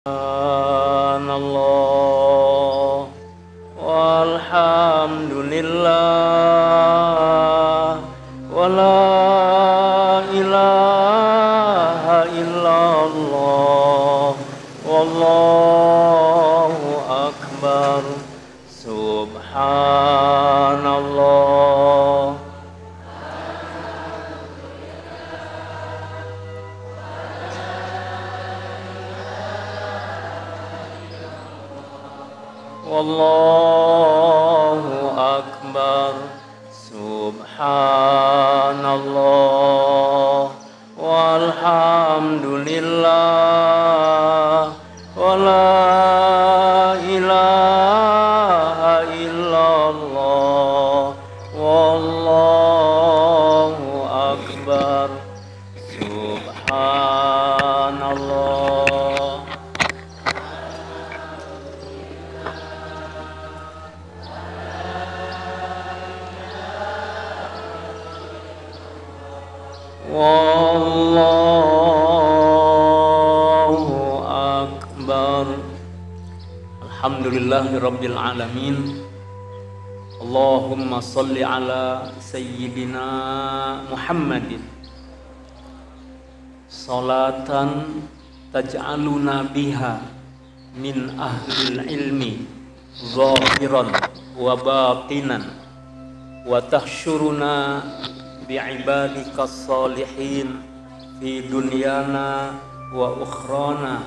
Subhanallah walhamdulillah wala ilaha illallah wallahu akbar. Subhanallah wallahu akbar. Subhanallah walhamdulillah wala ilaha illallah wallahu akbar. Subhanallah wallahu akbar. Alhamdulillahirabbil alamin. Allahumma shalli ala sayyidina Muhammadin salatan taj'aluna biha min ahlil ilmi zahiran wa batinan wa tahsyuruna bi'ibadikas salihin fi dunyana wa ukhrana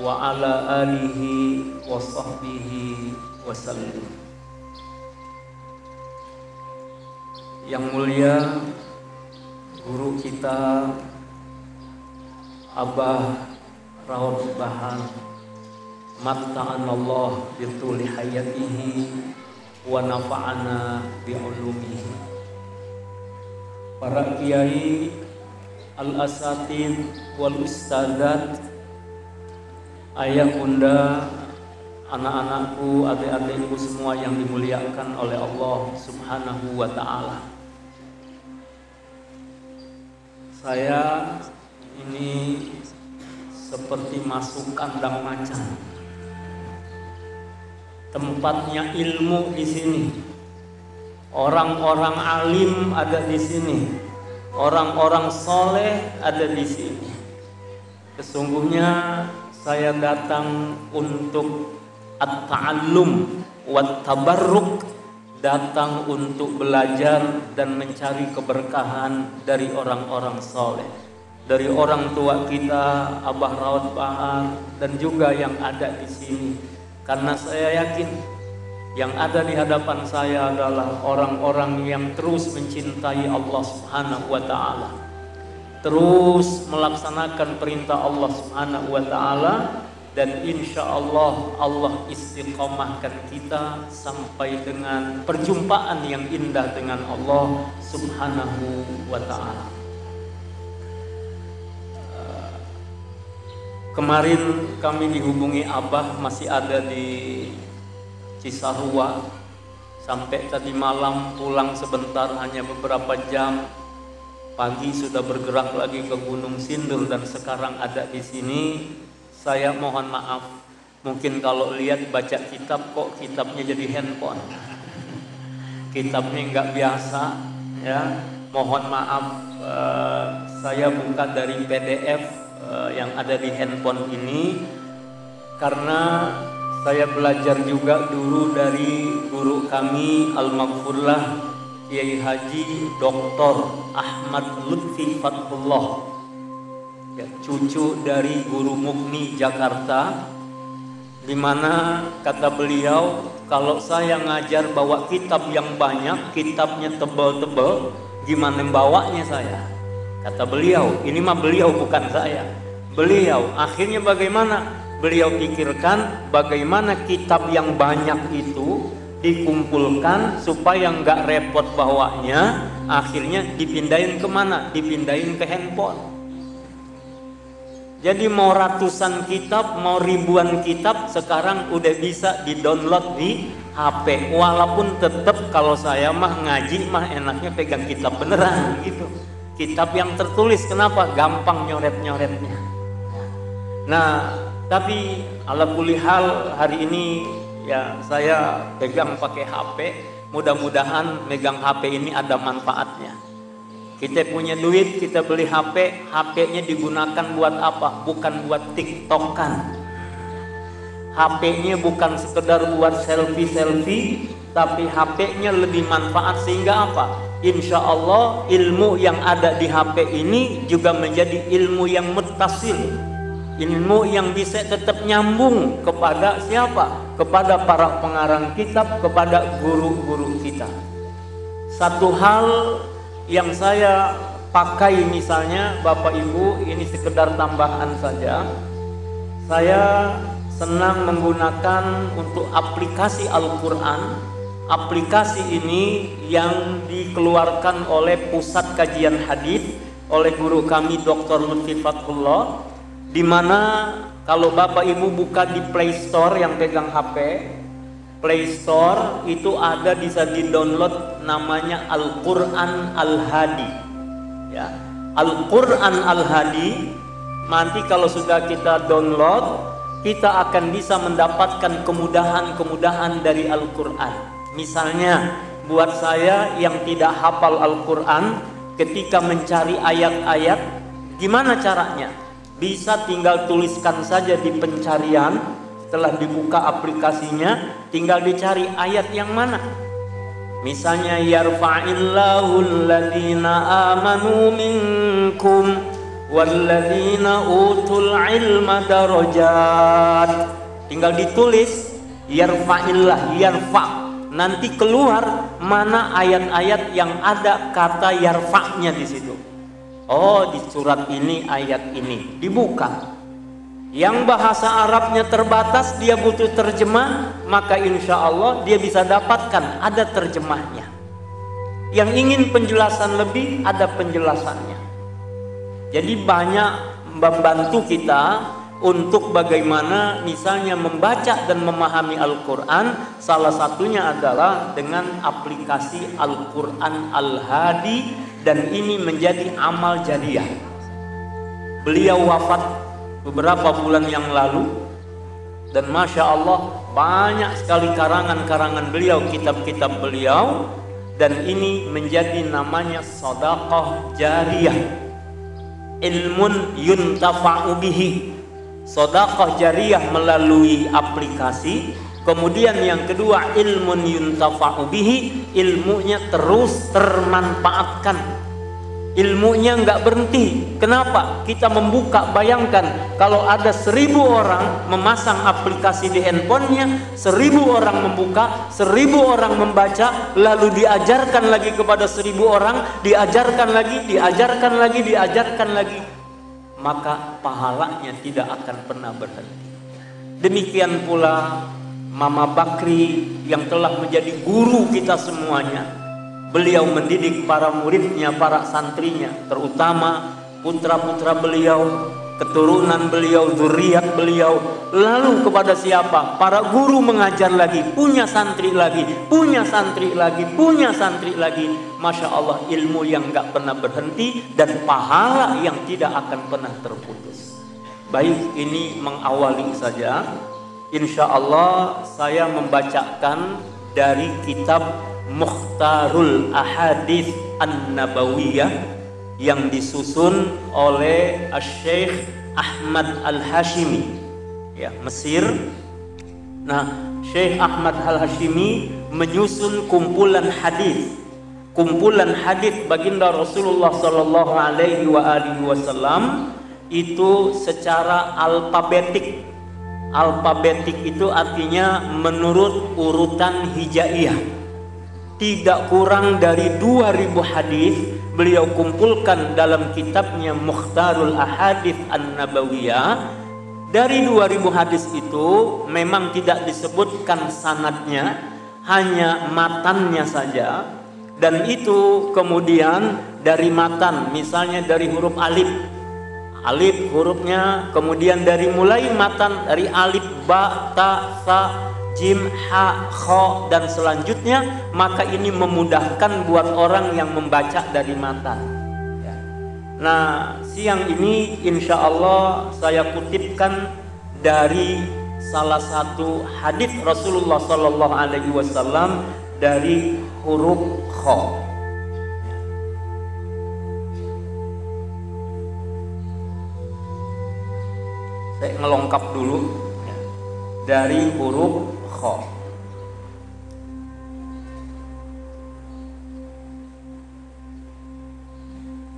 wa ala alihi wa sahbihi wa sallim. Yang mulia guru kita Abah Raud Bahan, matta'anallah bituli hayatihi wa nafa'ana bi'ulumihi. Para kiai, al-asatid wal ustadzat, ayah bunda, anak-anakku, adik-adikku semua yang dimuliakan oleh Allah Subhanahu wa ta'ala. Saya ini seperti masuk kandang macan. Tempatnya ilmu di sini. Orang-orang alim ada di sini, orang-orang soleh ada di sini. Sesungguhnya saya datang untuk at-ta'allum wat-tabarruk, datang untuk belajar dan mencari keberkahan dari orang-orang soleh, dari orang tua kita Abah Raud Bahar dan juga yang ada di sini. Karena saya yakin yang ada di hadapan saya adalah orang-orang yang terus mencintai Allah Subhanahu wa ta'ala, terus melaksanakan perintah Allah Subhanahu wa ta'ala, dan insya Allah Allah istiqomahkan kita sampai dengan perjumpaan yang indah dengan Allah Subhanahu wa ta'ala. Kemarin kami dihubungi Abah masih ada di Cisarua, sampai tadi malam pulang sebentar, hanya beberapa jam. Pagi sudah bergerak lagi ke Gunung Sindur dan sekarang ada di sini. Saya mohon maaf, mungkin kalau lihat baca kitab kok kitabnya jadi handphone. Kitabnya nggak biasa, ya. Mohon maaf, saya buka dari PDF yang ada di handphone ini karena saya belajar juga dulu dari guru kami Al-Maghfurlah Kiai Haji Dr. Ahmad Lutfi Fathullah, ya, cucu dari Guru Mukni Jakarta, di mana kata beliau, kalau saya ngajar bawa kitab yang banyak, kitabnya tebal-tebal, gimana bawanya saya? Kata beliau, ini mah beliau bukan saya. Beliau akhirnya bagaimana? Beliau pikirkan bagaimana kitab yang banyak itu dikumpulkan supaya nggak repot bawanya. Akhirnya dipindahin kemana? Dipindahin ke handphone. Jadi mau ratusan kitab, mau ribuan kitab sekarang udah bisa di-download di HP. Walaupun tetap kalau saya mah ngaji mah enaknya pegang kitab beneran gitu. Kitab yang tertulis, kenapa? Gampang nyoret-nyoretnya. Nah, Tapi ala kulli hal hari ini ya saya pegang pakai HP. Mudah-mudahan megang HP ini ada manfaatnya. Kita punya duit, kita beli HP, HP-nya digunakan buat apa? Bukan buat TikTokan. HP-nya bukan sekedar buat selfie-selfie, tapi HP-nya lebih manfaat sehingga apa? Insya Allah ilmu yang ada di HP ini juga menjadi ilmu yang muttasil, ilmu yang bisa tetap nyambung kepada siapa? Kepada para pengarang kitab, kepada guru-guru kita. Satu hal yang saya pakai misalnya Bapak Ibu, ini sekedar tambahan saja. Saya senang menggunakan untuk aplikasi Al-Quran. Aplikasi ini yang dikeluarkan oleh Pusat Kajian Hadis oleh guru kami Dr. Lutfi Fathullah, di mana kalau Bapak Ibu buka di Play Store yang pegang HP, Play Store itu ada, bisa di-download, namanya Al-Quran Al-Hadi. Ya, Al-Quran Al-Hadi. Nanti kalau sudah kita download, kita akan bisa mendapatkan kemudahan-kemudahan dari Al-Quran. Misalnya buat saya yang tidak hafal Al-Quran, ketika mencari ayat-ayat, gimana caranya? Bisa tinggal tuliskan saja di pencarian. Setelah dibuka aplikasinya, tinggal dicari ayat yang mana. Misalnya yarfa'illahu alladhina amanu minkum walladzina utul ilma darajat. Tinggal ditulis yarfa'illah, yarfa'. Nanti keluar mana ayat-ayat yang ada kata yarfa'nya di situ. Oh, di surat ini ayat ini dibuka. Yang bahasa Arabnya terbatas, dia butuh terjemah, maka insya Allah dia bisa dapatkan ada terjemahnya. Yang ingin penjelasan lebih, ada penjelasannya. Jadi banyak membantu kita untuk bagaimana misalnya membaca dan memahami Al-Quran. Salah satunya adalah dengan aplikasi Al-Quran Al-Hadi, dan ini menjadi amal jariah. Beliau wafat beberapa bulan yang lalu, dan Masya Allah banyak sekali karangan-karangan beliau, kitab-kitab beliau, dan ini menjadi namanya sedekah jariyah, ilmun yuntafa'u bihi. Sedekah jariyah melalui aplikasi. Kemudian yang kedua, ilmun yuntafa'u bihi, ilmunya terus termanfaatkan. Ilmunya nggak berhenti. Kenapa? Kita membuka, bayangkan kalau ada 1000 orang memasang aplikasi di handphonenya, 1000 orang membuka, 1000 orang membaca, lalu diajarkan lagi kepada 1000 orang, diajarkan lagi, diajarkan lagi, diajarkan lagi, maka pahalanya tidak akan pernah berhenti. Demikian pula Mama Bakri yang telah menjadi guru kita semuanya. Beliau mendidik para muridnya, para santrinya, terutama putra-putra beliau, keturunan beliau, zuriat beliau. Lalu kepada siapa? Para guru mengajar lagi, punya santri lagi, punya santri lagi, punya santri lagi. Masya Allah, ilmu yang gak pernah berhenti dan pahala yang tidak akan pernah terputus. Baik, ini mengawali saja. Insya Allah saya membacakan dari kitab Mukhtarul Ahadits An-Nabawiyah yang disusun oleh Syekh Ahmad Al-Hashimi, ya, Mesir. Nah, Syekh Ahmad Al-Hashimi menyusun kumpulan hadis baginda Rasulullah sallallahu alaihi wasallam itu secara alfabetik. Alfabetik itu artinya menurut urutan hijaiyah. Tidak kurang dari 2000 hadis beliau kumpulkan dalam kitabnya Mukhtarul Ahadits An-Nabawiyah. Dari 2000 hadis itu memang tidak disebutkan sanadnya, hanya matannya saja. Dan itu kemudian dari matan, misalnya dari huruf alif, alif hurufnya, kemudian dari mulai matan dari alif, ba, ta, sa, jim, ha, kho, dan selanjutnya, maka ini memudahkan buat orang yang membaca dari matan. Nah, siang ini insya Allah saya kutipkan dari salah satu hadis Rasulullah Sallallahu Alaihi Wasallam dari huruf kha. Saya ngelongkap dulu dari huruf kha.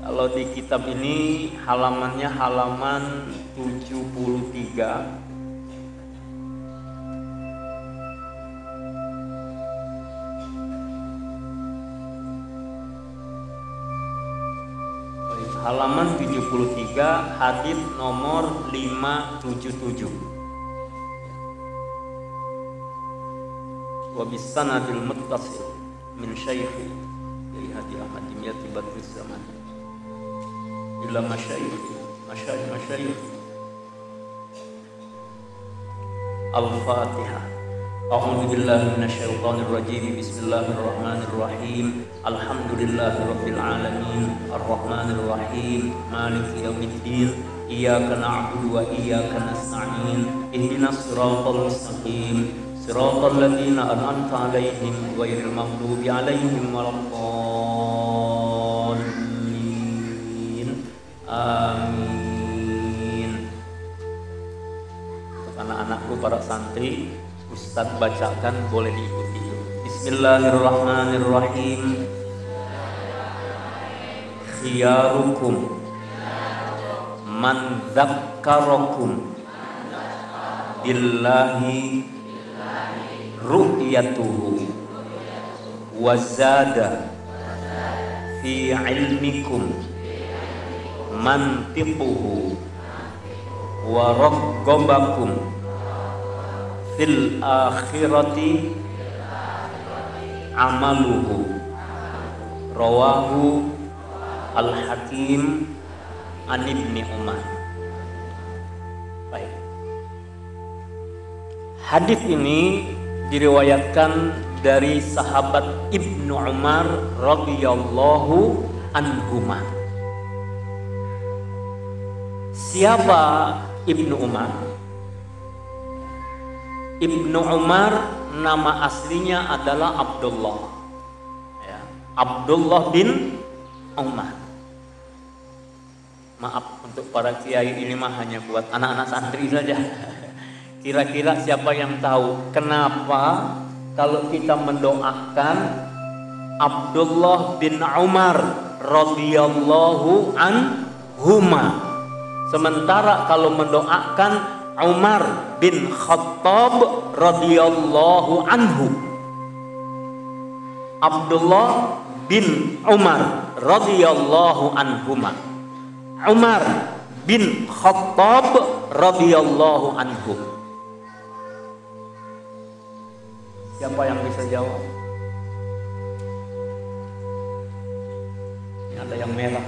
Kalau di kitab ini halamannya halaman 73. Halaman 73, hadis nomor 577. Wa bisanadil muttasil min syaikhi dari Hadi Ahmad Dimyati Badrus Zaman ila masyayikh Al-Fatihah. A'udzu billahi minasyaitonir rajim. Bismillahirrahmanirrahim. Alhamdulillahirabbil alamin. Arrahmanir rahim. Maliki yaumiddin. Iyyaka na'budu wa iyyaka nasta'in. Ihdinas siratal mustaqim. Siratal ladzina an'amta 'alaihim ghairil maghdubi 'alaihim waladdallin. Amin. Untuk anak-anakku para santri, Ustadz bacakan, boleh diikuti. Bismillahirrahmanirrahim. Khiyarukum man dzakkarakum billahi ru'yatuhu wa zada fi ilmikum mantiquhu wa raggabakum fil akhirati amaluhu. Rawahu Al-Hakim an Ibni Umar. Baik. Hadis ini diriwayatkan dari sahabat Ibnu Umar radhiyallahu anhuma. Siapa Ibnu Umar? Ibnu Umar nama aslinya adalah Abdullah, ya, Abdullah bin Umar. Maaf untuk para kiai, ini mah hanya buat anak-anak santri saja. Kira-kira siapa yang tahu kenapa kalau kita mendoakan Abdullah bin Umar radhiyallahu anhuma, sementara kalau mendoakan Umar bin Khattab radhiyallahu anhu? Abdullah bin Umar radhiyallahu anhuma, Umar bin Khattab radhiyallahu anhu. Siapa yang bisa jawab? Ini ada yang merah.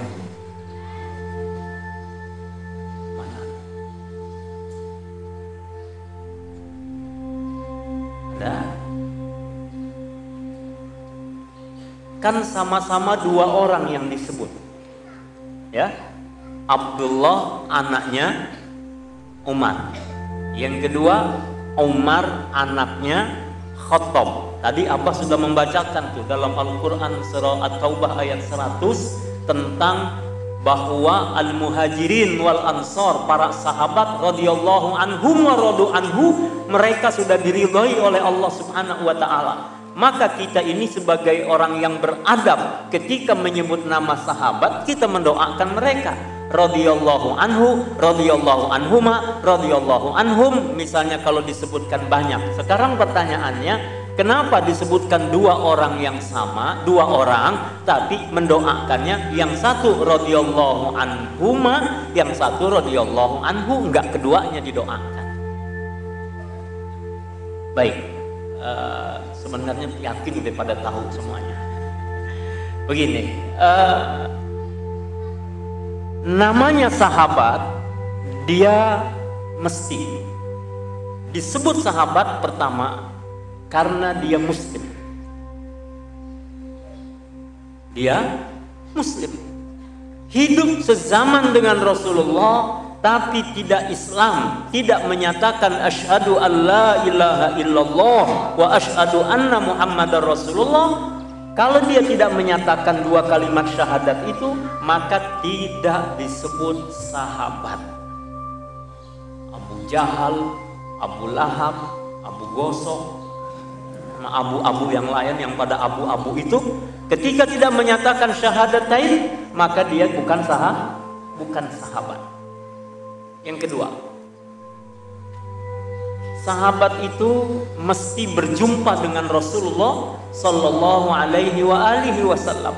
Kan sama-sama dua orang yang disebut, ya, Abdullah anaknya Umar, yang kedua Umar anaknya Khattab. Tadi Abah sudah membacakan tuh dalam Al-Quran surah At-Taubah ayat 100 tentang bahwa al-muhajirin wal ansor, para sahabat radhiyallahu anhum wa radu anhu, mereka sudah diridhai oleh Allah Subhanahu wa taala. Maka kita ini sebagai orang yang beradab, ketika menyebut nama sahabat kita mendoakan mereka radhiyallahu anhu, radhiyallahu anhuma, radhiyallahu anhum. Misalnya kalau disebutkan banyak. Sekarang pertanyaannya, kenapa disebutkan dua orang yang sama, dua orang, tapi mendoakannya yang satu radhiyallahu anhuma, yang satu radhiyallahu anhu, enggak keduanya didoakan? Baik, sebenarnya yakin daripada tahu semuanya. Begini, namanya sahabat, dia mesti disebut sahabat pertama karena dia muslim. Dia muslim, hidup sezaman dengan Rasulullah, tapi tidak Islam, tidak menyatakan asyhadu an la ilaha illallah wa asyhadu anna muhammadar rasulullah, kalau dia tidak menyatakan dua kalimat syahadat itu, maka tidak disebut sahabat. Abu Jahal, Abu Lahab, Abu Gosok, abu-abu yang lain yang pada abu-abu itu, ketika tidak menyatakan syahadatain, maka dia bukan sahabat. Yang kedua, sahabat itu mesti berjumpa dengan Rasulullah Sallallahu Alaihi Wasallam.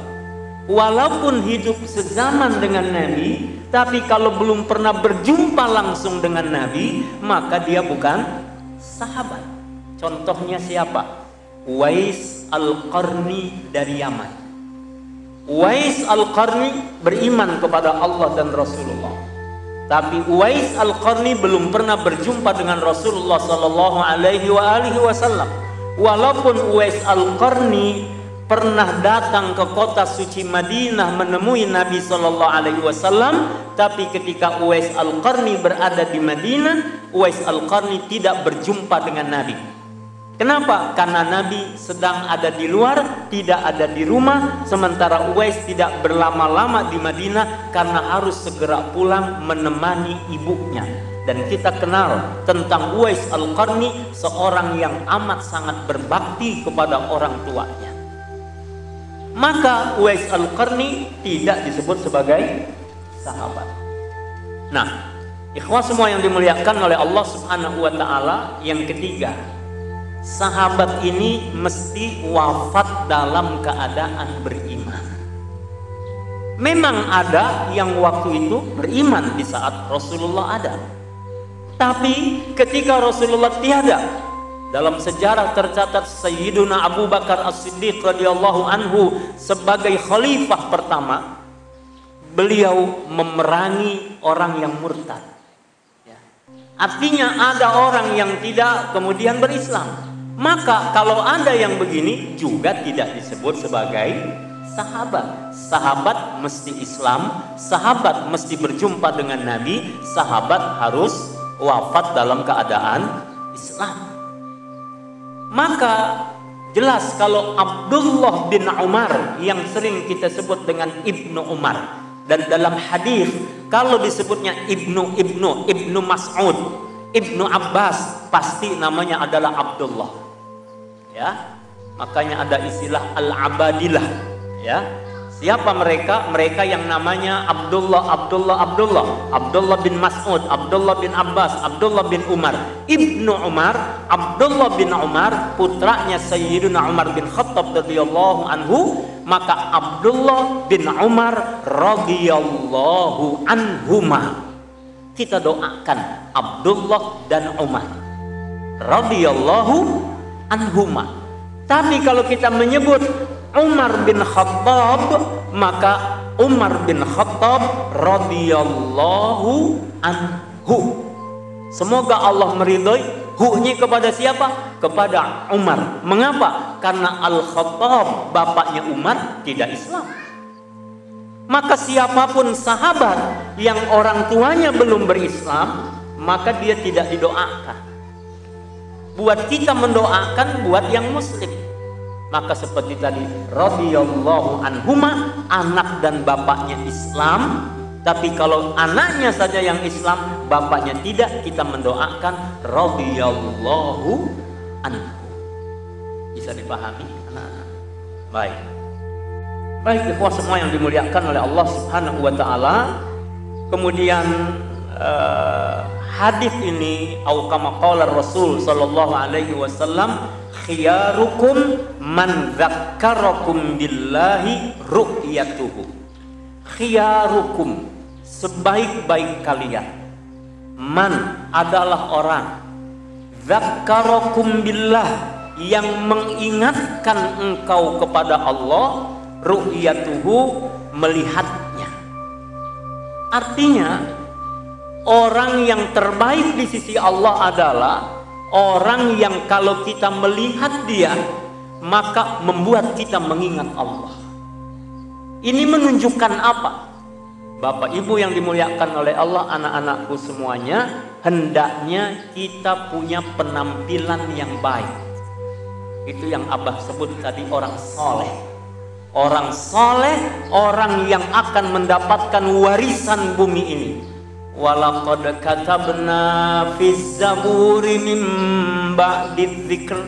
Walaupun hidup sezaman dengan Nabi, tapi kalau belum pernah berjumpa langsung dengan Nabi, maka dia bukan sahabat. Contohnya siapa? Uwais Al-Qarni dari Yaman. Uwais Al-Qarni beriman kepada Allah dan Rasulullah. Tapi Uwais Al-Qarni belum pernah berjumpa dengan Rasulullah Sallallahu Alaihi Wasallam. Walaupun Uwais Al-Qarni pernah datang ke kota suci Madinah menemui Nabi Sallallahu Alaihi Wasallam, tapi ketika Uwais Al-Qarni berada di Madinah, Uwais Al-Qarni tidak berjumpa dengan Nabi. Kenapa? Karena Nabi sedang ada di luar, tidak ada di rumah, sementara Uwais tidak berlama-lama di Madinah karena harus segera pulang menemani ibunya. Dan kita kenal tentang Uwais Al-Qarni, seorang yang amat sangat berbakti kepada orang tuanya. Maka Uwais Al-Qarni tidak disebut sebagai sahabat. Nah, ikhwah semua yang dimuliakan oleh Allah Subhanahu wa taala, yang ketiga, sahabat ini mesti wafat dalam keadaan beriman. Memang ada yang waktu itu beriman di saat Rasulullah ada, tapi ketika Rasulullah tiada, dalam sejarah tercatat Sayyiduna Abu Bakar As-Siddiq radhiyallahu anhu sebagai khalifah pertama, beliau memerangi orang yang murtad. Artinya ada orang yang tidak kemudian berislam. Maka kalau ada yang begini juga tidak disebut sebagai sahabat. Sahabat mesti Islam, sahabat mesti berjumpa dengan Nabi, sahabat harus wafat dalam keadaan Islam. Maka jelas kalau Abdullah bin Umar yang sering kita sebut dengan Ibnu Umar, dan dalam hadis kalau disebutnya Ibnu Mas'ud, Ibnu Abbas, pasti namanya adalah Abdullah. Ya, makanya ada istilah al-abadilah. Ya, siapa mereka? Mereka yang namanya Abdullah bin Mas'ud, Abdullah bin Abbas, Abdullah bin Umar. Ibnu Umar, Abdullah bin Umar, putranya Sayyidina Umar bin Khattab radhiyallahu anhu. Maka Abdullah bin Umar radhiyallahu anhuma, kita doakan Abdullah dan Umar radhiyallahu anhuma. Tapi kalau kita menyebut Umar bin Khattab, maka Umar bin Khattab radhiyallahu anhu. Semoga Allah meridhai hu-nya kepada siapa? Kepada Umar. Mengapa? Karena Al-Khattab, bapaknya Umar, tidak Islam. Maka siapapun sahabat yang orang tuanya belum berislam, maka dia tidak didoakan. Buat kita mendoakan buat yang muslim. Maka seperti tadi, radhiyallahu anhuma, anak dan bapaknya Islam. Tapi kalau anaknya saja yang Islam, bapaknya tidak, kita mendoakan radhiyallahu anhu. Bisa dipahami anak-anak? Baik ikhwah semua yang dimuliakan oleh Allah Subhanahu wa taala. Kemudian hadis ini au kama qala Rasul sallallahu alaihi wasallam, khiyarukum man dzakkarakum billahi ru'yatuhu. Khiyarukum, sebaik-baik kalian, man adalah orang, dzakkarakum billah, yang mengingatkan engkau kepada Allah, ru'yatuhu, melihatnya. Artinya orang yang terbaik di sisi Allah adalah orang yang kalau kita melihat dia, maka membuat kita mengingat Allah. Ini menunjukkan apa? Bapak Ibu yang dimuliakan oleh Allah, anak-anakku semuanya, hendaknya kita punya penampilan yang baik. Itu yang Abah sebut tadi, orang soleh. Orang soleh, orang yang akan mendapatkan warisan bumi ini. Walaqad katabna fiz zaburi min ba'di dzikr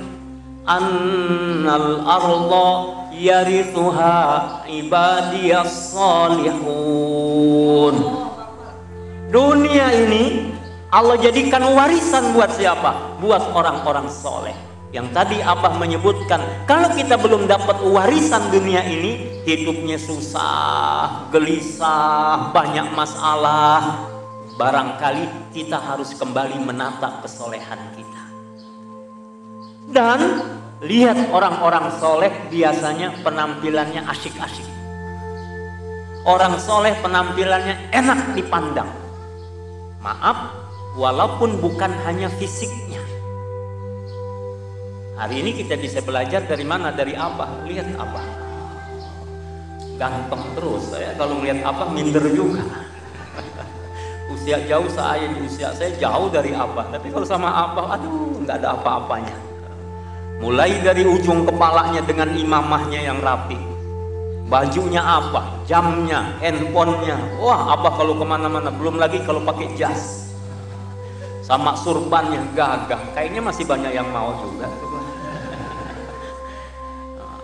annal arda yarithuha ibadiyas salihun. Dunia ini Allah jadikan warisan buat siapa? Buat orang-orang soleh. Yang tadi Abah menyebutkan, kalau kita belum dapat warisan dunia ini, hidupnya susah, gelisah, banyak masalah. Barangkali kita harus kembali menata kesolehan kita. Dan lihat orang-orang soleh biasanya penampilannya asyik-asyik. Orang soleh penampilannya enak dipandang. Maaf, walaupun bukan hanya fisiknya. Hari ini kita bisa belajar dari mana? Dari Abah. Lihat Abah, ganteng terus. Saya kalau melihat Abah minder juga. Usia jauh saya, usia saya jauh dari Abah. Tapi kalau sama Abah, aduh, nggak ada apa-apanya. Mulai dari ujung kepalanya dengan imamahnya yang rapi, bajunya apa, jamnya, handphonenya. Wah, Abah kalau kemana-mana, belum lagi kalau pakai jas, sama surbannya gagah. Kayaknya masih banyak yang mau juga.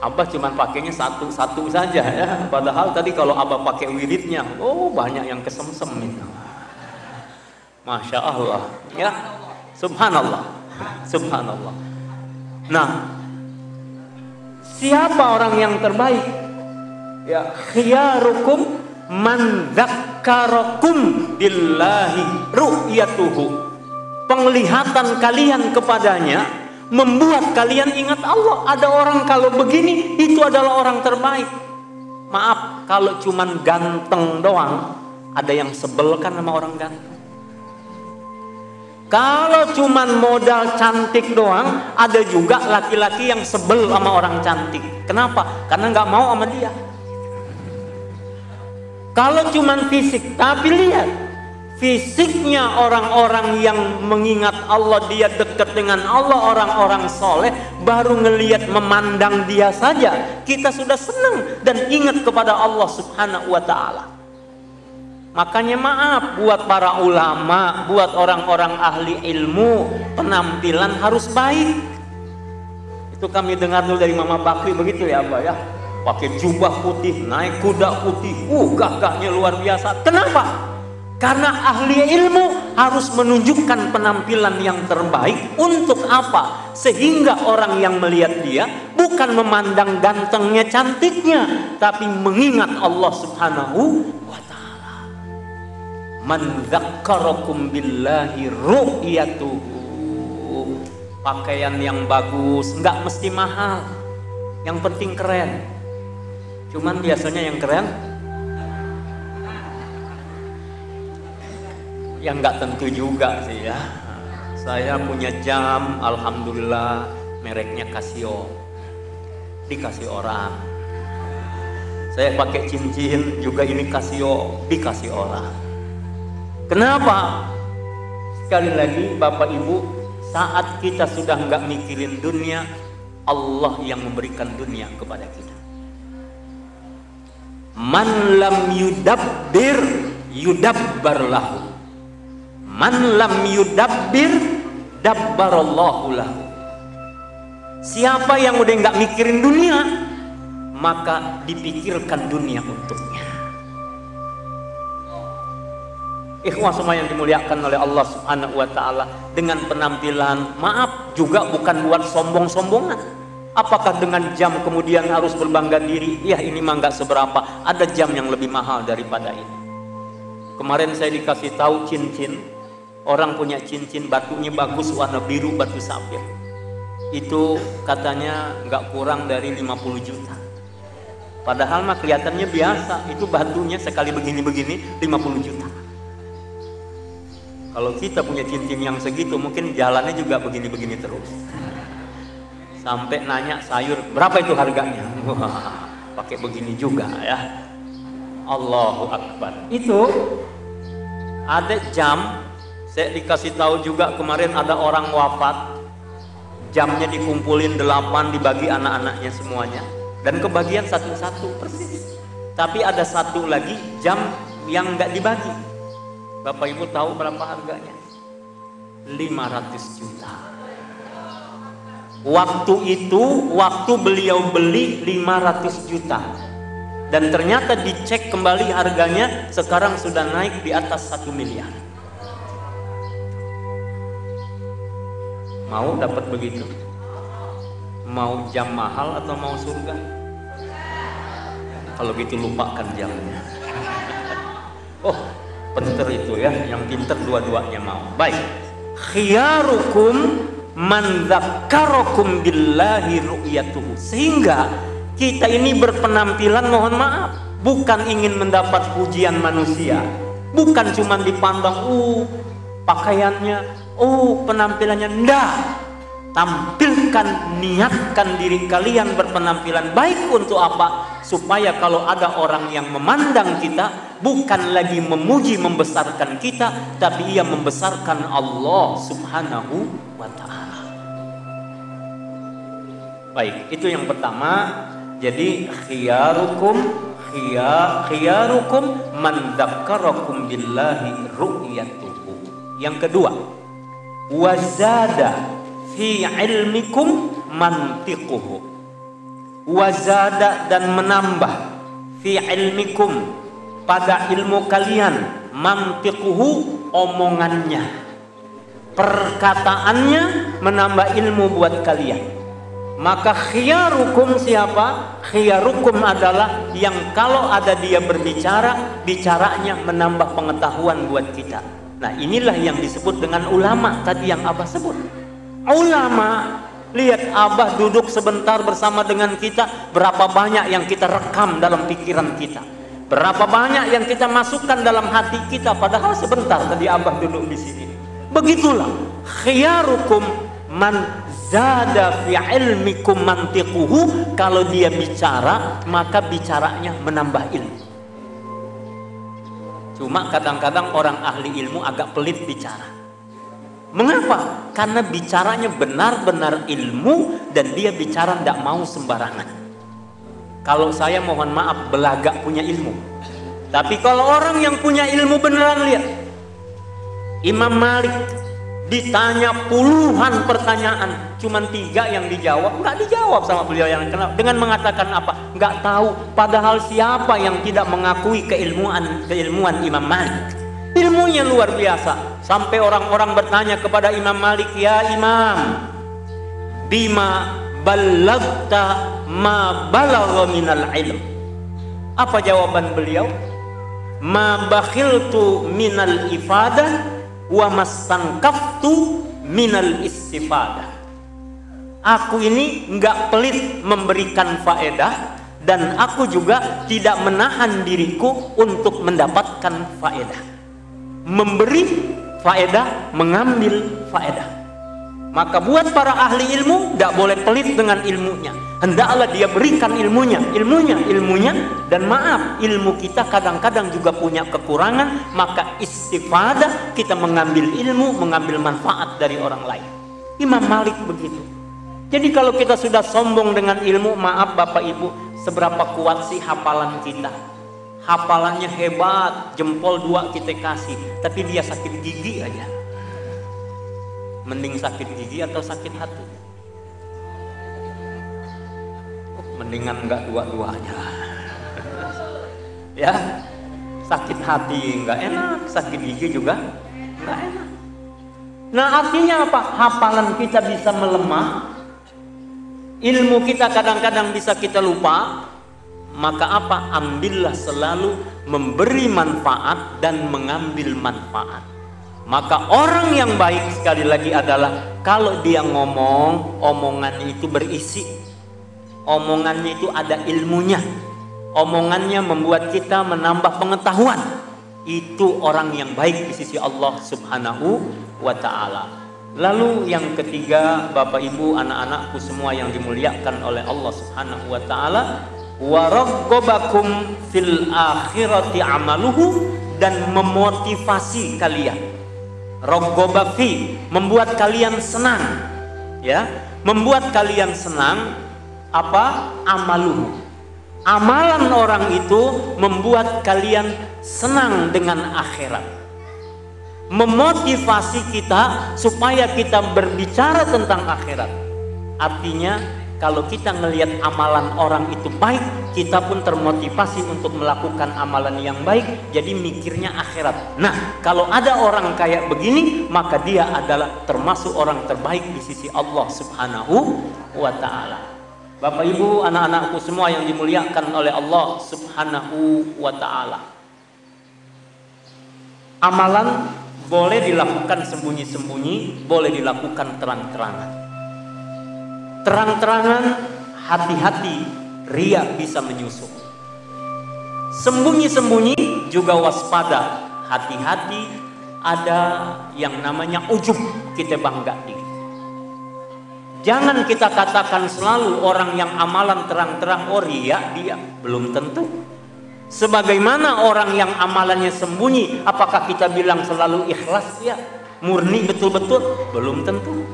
Abah cuma pakainya satu saja ya. Padahal tadi kalau Abah pakai wiridnya, oh banyak yang kesemsem itu. Masya Allah, ya, subhanallah, subhanallah. Nah, siapa orang yang terbaik? Ya, khiyarukum man dzakkarakum billahi ru'yatuhu. Penglihatan kalian kepadanya membuat kalian ingat Allah. Ada orang kalau begini, itu adalah orang terbaik. Maaf, kalau cuman ganteng doang, ada yang sebel kan sama orang ganteng. Kalau cuman modal cantik doang, ada juga laki-laki yang sebel sama orang cantik. Kenapa? Karena nggak mau sama dia. Kalau cuman fisik, tapi lihat fisiknya orang-orang yang mengingat Allah, dia dekat dengan Allah, orang-orang soleh, baru ngelihat memandang dia saja, kita sudah senang dan ingat kepada Allah Subhanahu wa Ta'ala. Makanya maaf buat para ulama, buat orang-orang ahli ilmu, penampilan harus baik. Itu kami dengar dulu dari Mama Bakri begitu ya Abah ya. Pakai jubah putih, naik kuda putih, gagahnya luar biasa. Kenapa? Karena ahli ilmu harus menunjukkan penampilan yang terbaik. Untuk apa? Sehingga orang yang melihat dia bukan memandang gantengnya, cantiknya, tapi mengingat Allah Subhanahu wa Ta'ala. Man dzakkarakum billahi ru'yatuhu. Pakaian yang bagus, nggak mesti mahal, yang penting keren. Cuman biasanya yang keren yang nggak tentu juga sih ya. Saya punya jam, alhamdulillah, mereknya Casio, dikasih orang. Saya pakai cincin juga, ini Casio, dikasih orang. Kenapa? Sekali lagi Bapak Ibu, saat kita sudah nggak mikirin dunia, Allah yang memberikan dunia kepada kita. Man lam yudabbir yudabbar lahu. Man lam yudabbir dabbarallahu lahu. Siapa yang udah nggak mikirin dunia, maka dipikirkan dunia untuknya. Ikhwah semua yang dimuliakan oleh Allah Subhanahu wa Ta'ala, dengan penampilan, maaf, juga bukan buat sombong-sombongan. Apakah dengan jam kemudian harus berbangga diri? Ya ini mah nggak seberapa, ada jam yang lebih mahal daripada ini. Kemarin saya dikasih tahu cincin, orang punya cincin batunya bagus, warna biru, batu safir. Itu katanya nggak kurang dari 50 juta. Padahal mah kelihatannya biasa, itu batunya sekali begini-begini 50 juta. Kalau kita punya cincin yang segitu, mungkin jalannya juga begini-begini terus. Sampai nanya sayur, berapa itu harganya? Wah, pakai begini juga ya. Allahu Akbar. Itu ada jam, saya dikasih tahu juga kemarin ada orang wafat, jamnya dikumpulin 8 dibagi anak-anaknya semuanya, dan kebagian satu-satu persis. Tapi ada satu lagi jam yang nggak dibagi. Bapak Ibu tahu berapa harganya? 500 juta. Waktu itu, waktu beliau beli 500 juta. Dan ternyata dicek kembali harganya sekarang sudah naik di atas 1 miliar. Mau dapat begitu? Mau jam mahal atau mau surga? Kalau gitu lupakan jamnya. Oh, pinter itu ya, yang pinter dua-duanya mau. Baik. Khiyarukum man dzakkarakum billahi ru'yatuhu. Sehingga kita ini berpenampilan, mohon maaf, bukan ingin mendapat pujian manusia, bukan cuma dipandang pakaiannya, penampilannya. Ndak. Tampilkan, niatkan diri kalian berpenampilan baik untuk apa? Supaya kalau ada orang yang memandang kita, bukan lagi memuji membesarkan kita, tapi ia membesarkan Allah Subhanahu wa ta'ala. Baik, itu yang pertama. Jadi khiyarukum man dzakkarakum billahi ru'yatuhu. Yang kedua, wazada fi ilmikum mantiquhu. Wazada, dan menambah, fi ilmikum, pada ilmu kalian, mantiquhu, omongannya, perkataannya menambah ilmu buat kalian. Maka khiyarukum siapa? Khiyarukum adalah yang kalau ada dia berbicara, bicaranya menambah pengetahuan buat kita. Nah, inilah yang disebut dengan ulama tadi yang Abah sebut. Ulama, lihat Abah duduk sebentar bersama dengan kita, berapa banyak yang kita rekam dalam pikiran kita, berapa banyak yang kita masukkan dalam hati kita, padahal sebentar tadi Abah duduk di sini. Begitulah khiyarukum man zada fi ilmikum mantiquhu. Kalau dia bicara, maka bicaranya menambah ilmu. Cuma kadang-kadang orang ahli ilmu agak pelit bicara. Mengapa? Karena bicaranya benar-benar ilmu dan dia bicara tidak mau sembarangan. Kalau saya mohon maaf belagak punya ilmu. Tapi kalau orang yang punya ilmu beneran, lihat Imam Malik ditanya puluhan pertanyaan, cuman 3 yang dijawab. Nggak dijawab sama beliau yang kenal, dengan mengatakan apa? Nggak tahu. Padahal siapa yang tidak mengakui keilmuan Imam Malik? Ilmunya luar biasa. Sampai orang-orang bertanya kepada Imam Malik, ya Imam, bima ballagta ma balagha minal ilm. Apa jawaban beliau? Ma bakhiltu minal ifadah wa mastankaftu minal istifadah. Aku ini enggak pelit memberikan faedah, dan aku juga tidak menahan diriku untuk mendapatkan faedah. Memberi faedah, mengambil faedah. Maka buat para ahli ilmu tidak boleh pelit dengan ilmunya. Hendaklah dia berikan ilmunya. Dan maaf, ilmu kita kadang-kadang juga punya kekurangan. Maka istifadah, kita mengambil ilmu, mengambil manfaat dari orang lain. Imam Malik begitu. Jadi kalau kita sudah sombong dengan ilmu, maaf Bapak Ibu, seberapa kuat sih hafalan kita? Hafalannya hebat, jempol 2 kita kasih, tapi dia sakit gigi aja. Mending sakit gigi atau sakit hati? Mendingan enggak dua-duanya. Ya, sakit hati enggak enak, sakit gigi juga enggak enak. Nah, artinya apa? Hafalan kita bisa melemah, ilmu kita kadang-kadang bisa kita lupa. Maka apa? Ambillah selalu memberi manfaat dan mengambil manfaat. Maka orang yang baik sekali lagi adalah kalau dia ngomong, omongannya itu berisi, omongannya itu ada ilmunya, omongannya membuat kita menambah pengetahuan. Itu orang yang baik di sisi Allah Subhanahu wa ta'ala. Lalu yang ketiga, Bapak Ibu, anak-anakku semua yang dimuliakan oleh Allah Subhanahu wa ta'ala, wa raghabakum fil akhirati amaluhu, dan memotivasi kalian. Raghaba fi, membuat kalian senang, ya, membuat kalian senang. Apa? Amaluhu, amalan orang itu membuat kalian senang dengan akhirat, memotivasi kita supaya kita berbicara tentang akhirat. Artinya kalau kita ngelihat amalan orang itu baik, kita pun termotivasi untuk melakukan amalan yang baik, jadi mikirnya akhirat. Nah, kalau ada orang kayak begini, maka dia adalah termasuk orang terbaik di sisi Allah Subhanahu wa ta'ala. Bapak Ibu, anak-anakku semua yang dimuliakan oleh Allah Subhanahu wa ta'ala, amalan boleh dilakukan sembunyi-sembunyi, boleh dilakukan terang-terangan. Terang-terangan, hati-hati, riya bisa menyusup. Sembunyi-sembunyi juga waspada, hati-hati, ada yang namanya ujub, kita bangga diri. Jangan kita katakan selalu orang yang amalan terang-terang, oh riya dia, belum tentu. Sebagaimana orang yang amalannya sembunyi, apakah kita bilang selalu ikhlas ya, murni betul-betul? Belum tentu.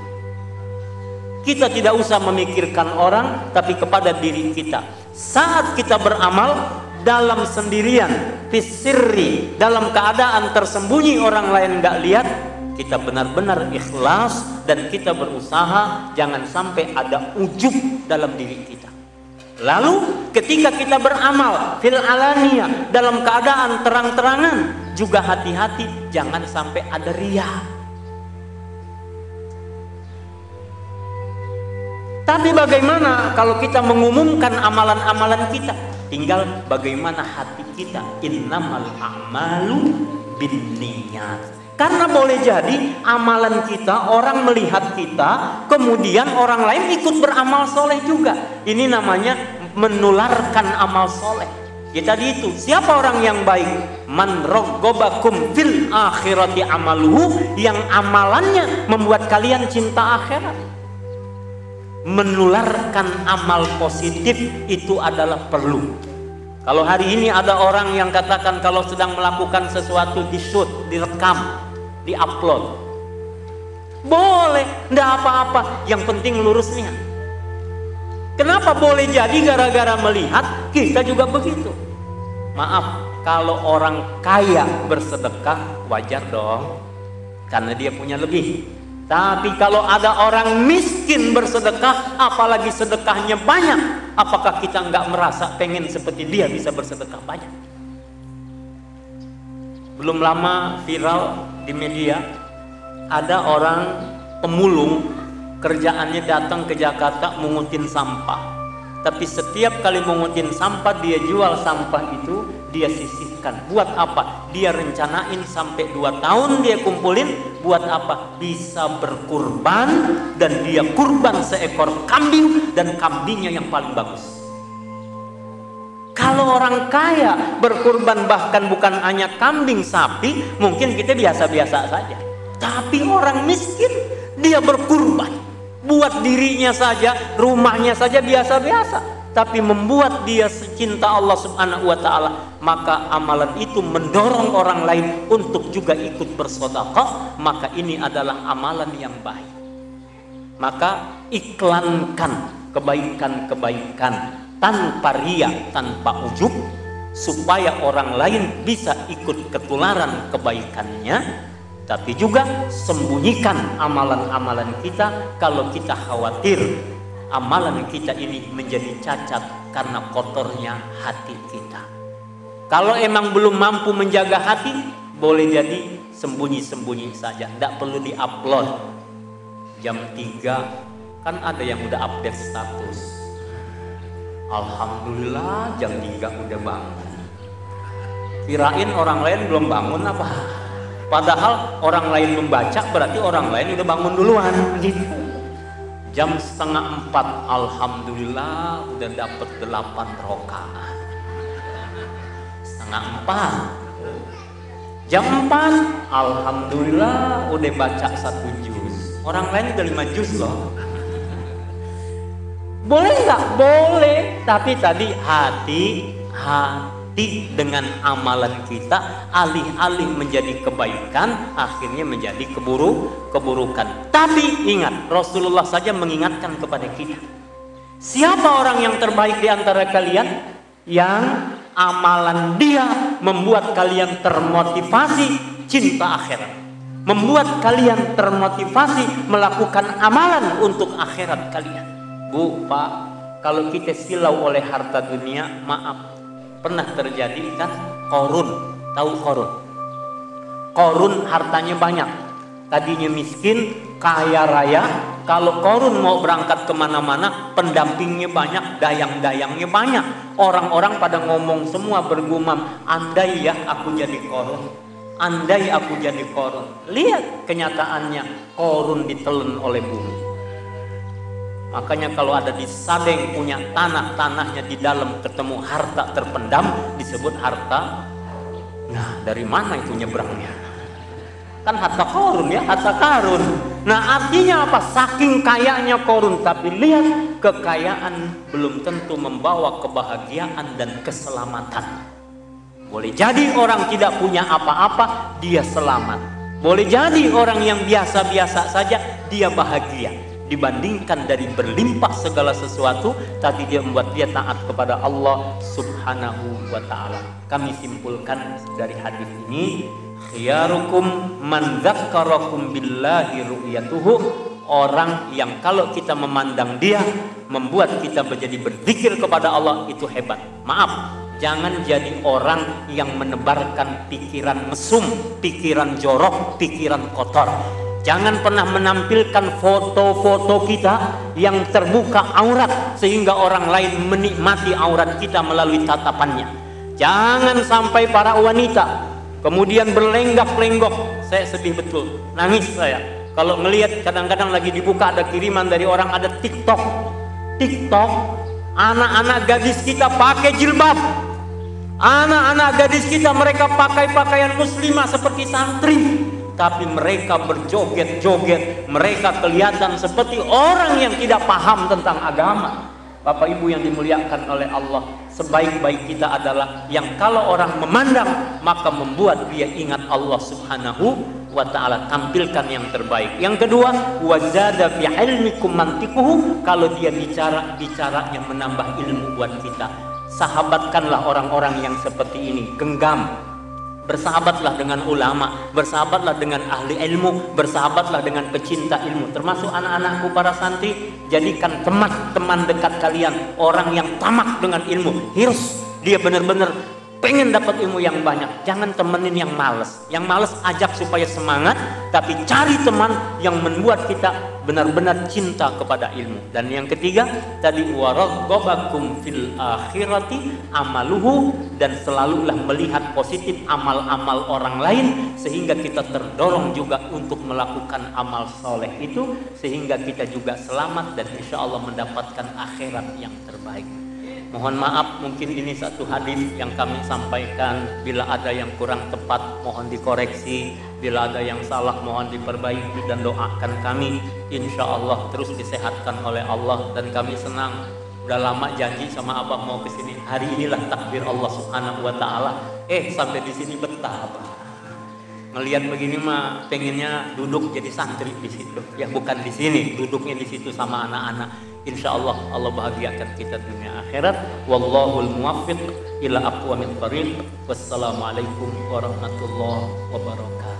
Kita tidak usah memikirkan orang, tapi kepada diri kita. Saat kita beramal dalam sendirian, fisirri, dalam keadaan tersembunyi orang lain nggak lihat, kita benar-benar ikhlas dan kita berusaha jangan sampai ada ujub dalam diri kita. Lalu ketika kita beramal fil alaniyah, dalam keadaan terang-terangan, juga hati-hati jangan sampai ada riya. Tapi bagaimana kalau kita mengumumkan amalan-amalan kita? Tinggal bagaimana hati kita. Innamal a'malu binniyat. Karena boleh jadi amalan kita, orang melihat kita, kemudian orang lain ikut beramal soleh juga. Ini namanya menularkan amal soleh. Ya tadi itu, siapa orang yang baik? Man raghabakum fil akhirati amaluhu, yang amalannya membuat kalian cinta akhirat. Menularkan amal positif itu adalah perlu. Kalau hari ini ada orang yang katakan kalau sedang melakukan sesuatu di shoot, direkam, di upload, boleh, ndak apa-apa, yang penting lurusnya. Kenapa boleh jadi? Gara-gara melihat kita juga begitu. Maaf, kalau orang kaya bersedekah wajar dong, karena dia punya lebih. Tapi kalau ada orang miskin bersedekah, apalagi sedekahnya banyak, apakah kita nggak merasa pengen seperti dia bisa bersedekah banyak? Belum lama viral di media, ada orang pemulung, kerjaannya datang ke Jakarta mengutin sampah. Tapi setiap kali mengutin sampah, dia jual sampah itu, dia sisihkan. Buat apa? Dia rencanain sampai 2 tahun dia kumpulin. Buat apa? Bisa berkurban, dan dia kurban seekor kambing, dan kambingnya yang paling bagus. Kalau orang kaya berkurban bahkan bukan hanya kambing, sapi, mungkin kita biasa-biasa saja. Tapi orang miskin, dia berkurban buat dirinya saja, rumahnya saja biasa-biasa, tapi membuat dia cinta Allah Subhanahu wa ta'ala, maka amalan itu mendorong orang lain untuk juga ikut bersedekah, maka ini adalah amalan yang baik. Maka iklankan kebaikan-kebaikan tanpa riya, tanpa ujub, supaya orang lain bisa ikut ketularan kebaikannya. Tapi juga sembunyikan amalan-amalan kita kalau kita khawatir amalan kita ini menjadi cacat karena kotornya hati kita. Kalau emang belum mampu menjaga hati, boleh jadi sembunyi-sembunyi saja, tidak perlu diupload. Jam 3 kan ada yang udah update status, alhamdulillah jam 3 udah bangun. Kirain orang lain belum bangun apa? Padahal orang lain membaca berarti orang lain udah bangun duluan gitu. Jam 3:30 alhamdulillah udah dapet 8 rakaat. 3:30. Jam 4 alhamdulillah udah baca 1 juz. Orang lain udah 5 juz loh. Boleh nggak? Boleh. Tapi tadi hati-hati dengan amalan kita, alih-alih menjadi kebaikan, akhirnya menjadi keburukan. Tapi ingat, Rasulullah saja mengingatkan kepada kita. Siapa orang yang terbaik di antara kalian? Yang amalan dia membuat kalian termotivasi cinta akhirat, membuat kalian termotivasi melakukan amalan untuk akhirat kalian. Bu, Pak, kalau kita silau oleh harta dunia, maaf, pernah terjadi kan? Korun, tahu korun? Korun hartanya banyak, tadinya miskin, kaya raya. Kalau korun mau berangkat kemana-mana, pendampingnya banyak, dayang-dayangnya banyak. Orang-orang pada ngomong semua, bergumam, andai ya aku jadi korun, andai aku jadi korun. Lihat kenyataannya, korun ditelan oleh bumi. Makanya kalau ada di Sadeng punya tanah-tanahnya di dalam ketemu harta terpendam, disebut harta. Nah, dari mana itu nyebrangnya? Kan harta korun ya, harta karun. Nah, artinya apa? Saking kayanya korun, tapi lihat, kekayaan belum tentu membawa kebahagiaan dan keselamatan. Boleh jadi orang tidak punya apa-apa, dia selamat. Boleh jadi orang yang biasa-biasa saja, dia bahagia. Dibandingkan dari berlimpah segala sesuatu, tapi dia membuat dia taat kepada Allah Subhanahu wa ta'ala. Kami simpulkan dari hadis ini, khiyarukum man dzakkarakum billahi ru'yatuhu, orang yang kalau kita memandang dia membuat kita menjadi berzikir kepada Allah, itu hebat. Maaf, jangan jadi orang yang menebarkan pikiran mesum, pikiran jorok, pikiran kotor. Jangan pernah menampilkan foto-foto kita yang terbuka aurat sehingga orang lain menikmati aurat kita melalui tatapannya. Jangan sampai para wanita kemudian berlenggak-lenggok. Saya sedih betul, nangis saya kalau ngelihat kadang-kadang lagi dibuka ada kiriman dari orang, ada TikTok, anak-anak gadis kita pakai jilbab, anak-anak gadis kita mereka pakai pakaian muslimah seperti santri, tapi mereka berjoget-joget, mereka kelihatan seperti orang yang tidak paham tentang agama. Bapak Ibu yang dimuliakan oleh Allah, sebaik-baik kita adalah yang kalau orang memandang maka membuat dia ingat Allah Subhanahu wa ta'ala, tampilkan yang terbaik. Yang kedua, wazada fi ilmikum mantikuhu, kalau dia bicaranya menambah ilmu buat kita. Sahabatkanlah orang-orang yang seperti ini, genggam. Bersahabatlah dengan ulama, bersahabatlah dengan ahli ilmu, bersahabatlah dengan pecinta ilmu. Termasuk anak-anakku para santri, jadikan teman dekat kalian orang yang tamak dengan ilmu. Hirus, dia benar-benar pengen dapat ilmu yang banyak. Jangan temenin yang malas. Yang malas ajak supaya semangat, tapi cari teman yang membuat kita benar-benar cinta kepada ilmu. Dan yang ketiga tadi, waraghabakum fil akhirati amaluhu, dan selalulah melihat positif amal-amal orang lain sehingga kita terdorong juga untuk melakukan amal soleh itu, sehingga kita juga selamat dan insya Allah mendapatkan akhirat yang terbaik. Mohon maaf, mungkin ini satu hadis yang kami sampaikan. Bila ada yang kurang tepat, mohon dikoreksi. Bila ada yang salah, mohon diperbaiki. Dan doakan kami, insya Allah terus disehatkan oleh Allah. Dan kami senang, udah lama janji sama Abah mau kesini. Hari inilah takdir Allah Subhanahu wa ta'ala. Sampai di sini betah Abah. Ngelihat begini mah pengennya duduk jadi santri di situ. Ya bukan di sini, duduknya di situ sama anak-anak. Insya Allah Allah bahagiakan kita dunia akhirat. Wallahul muwaffiq ila aqwamit thariq. Wassalamualaikum warahmatullahi wabarakatuh.